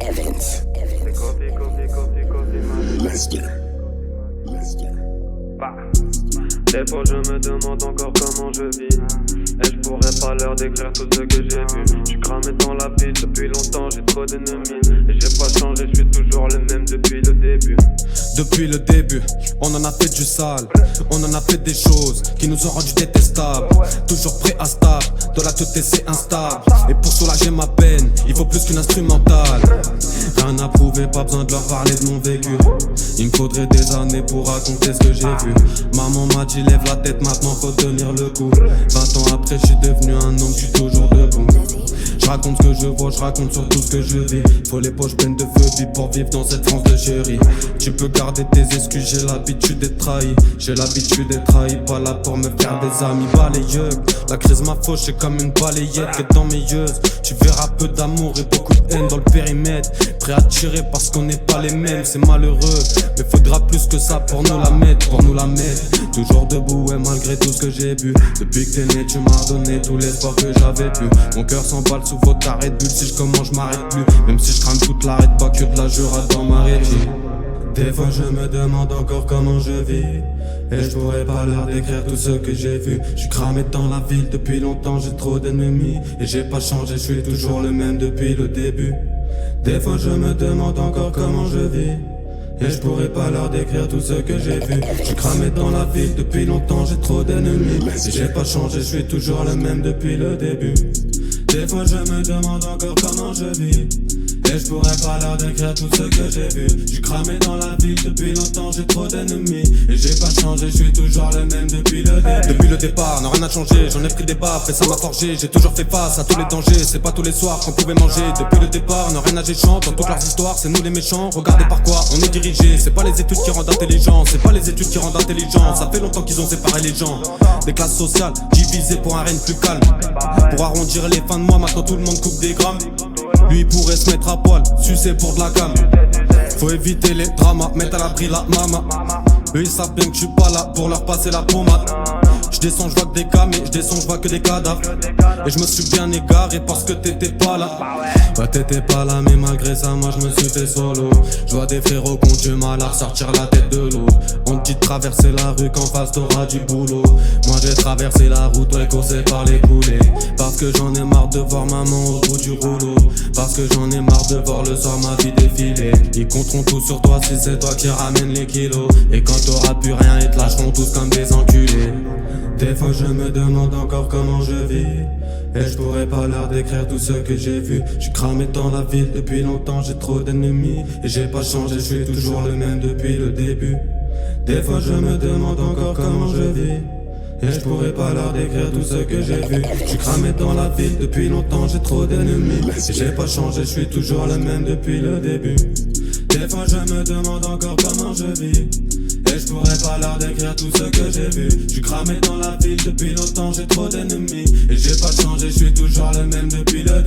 Evans. Lester. Des fois je me demande encore comment je vis. Et je pourrais pas leur décrire tout ce que j'ai vu. J'suis cramé dans la ville depuis longtemps, j'ai trop d'ennemis. Et j'ai pas changé, j'suis toujours le même depuis le début. Depuis le début, on en a fait du sale. On en a fait des choses qui nous ont rendus détestables. Toujours prêt à stable, de la tête c'est instable. Et pour soulager ma peine, il faut plus qu'une instrumentale. Rien à prouver, pas besoin de leur parler de mon vécu. Il me faudrait des années pour raconter ce que j'ai vu. Maman m'a dit lève la tête maintenant faut tenir le coup. 20 ans après je suis devenu un homme, je suis toujours debout. Je raconte ce que je vois, je raconte surtout ce que je vis. Faut les poches pleines de feu pour vivre dans cette France de chérie. Tu peux garder tes excuses, j'ai l'habitude d'être trahi. J'ai l'habitude d'être trahi, pas là pour me faire des amis balayeux. La crise m'a fauché comme une balayette qui est dans mes yeux. Tu verras peu d'amour et beaucoup de haine dans le périmètre. Prêt à tirer parce qu'on n'est pas les mêmes, c'est malheureux. Mais faudra plus que ça pour nous la mettre, Toujours debout et malgré tout ce que j'ai bu. Depuis que t'es né tu m'as donné tout l'espoir que j'avais pu. Mon cœur s'emballe sous votre arrêt de bulle. Si je commence je m'arrête plus. Même si je crame toute l'arrêt, pas que de la jura dans ma régie. Des fois je me demande encore comment je vis. Et je pourrais pas leur décrire tout ce que j'ai vu. J'suis cramé dans la ville depuis longtemps, j'ai trop d'ennemis. Et j'ai pas changé, je suis toujours le même depuis le début. Des fois je me demande encore comment je vis. Et je pourrais pas leur décrire tout ce que j'ai vu. J'suis cramé dans la ville depuis longtemps, j'ai trop d'ennemis. Et j'ai pas changé, je suis toujours le même depuis le début. Des fois je me demande encore comment je vis. Et je pourrais pas leur décrire tout ce que j'ai vu. J'suis cramé dans la ville depuis longtemps, j'ai trop d'ennemis. Et j'ai pas changé, je suis toujours le même depuis le début. Depuis le départ, non rien n'a changé, j'en ai pris des baffes et ça m'a forgé. J'ai toujours fait face à tous les dangers, c'est pas tous les soirs qu'on pouvait manger. Depuis le départ, non rien n'a géchant, dans toutes leurs histoires, c'est nous les méchants. Regardez par quoi on est dirigé, c'est pas les études qui rendent intelligent. C'est pas les études qui rendent intelligent, ça fait longtemps qu'ils ont séparé les gens. Des classes sociales, divisées pour un règne plus calme. Pour arrondir les fins de mois, maintenant tout le monde coupe des grammes. Lui il pourrait se mettre à poil, sucer pour de la gamme. Faut éviter les dramas, mettre à l'abri la mama. Eux ils savent bien que je suis pas là pour leur passer la pommade. J'descends, j'vois que des camés, j'descends, j'vois que des cadavres. Et je me suis bien égaré parce que t'étais pas là. Ouais t'étais pas là mais malgré ça moi je me suis fait solo. J'vois des frérots qui ont du mal à ressortir la tête de l'eau. On te dit de traverser la rue qu'en face t'auras du boulot. Moi j'ai traversé la route, ouais coursé par les poulets. Parce que j'en ai marre de voir maman au bout du rouleau. Parce que j'en ai marre de voir le soir ma vie défiler. Ils compteront tout sur toi si c'est toi qui ramènes les kilos. Et quand t'auras plus rien ils te lâcheront tous comme des enculés. Des fois je me demande encore comment je vis. Et je pourrais pas leur décrire tout ce que j'ai vu. J'suis cramé dans la ville depuis longtemps, j'ai trop d'ennemis. Et j'ai pas changé, je suis toujours le même depuis le début. Des fois je me demande encore comment je vis. Et je pourrais pas leur décrire tout ce que j'ai vu. J'suis cramé dans la ville depuis longtemps, j'ai trop d'ennemis. Et j'ai pas changé, je suis toujours le même depuis le début. Des fois je me demande encore comment je vis. Et je pourrais pas leur décrire tout ce que j'ai vu. J'suis cramé dans la ville depuis longtemps, j'ai trop d'ennemis. Et j'ai pas changé, je suis toujours le même depuis le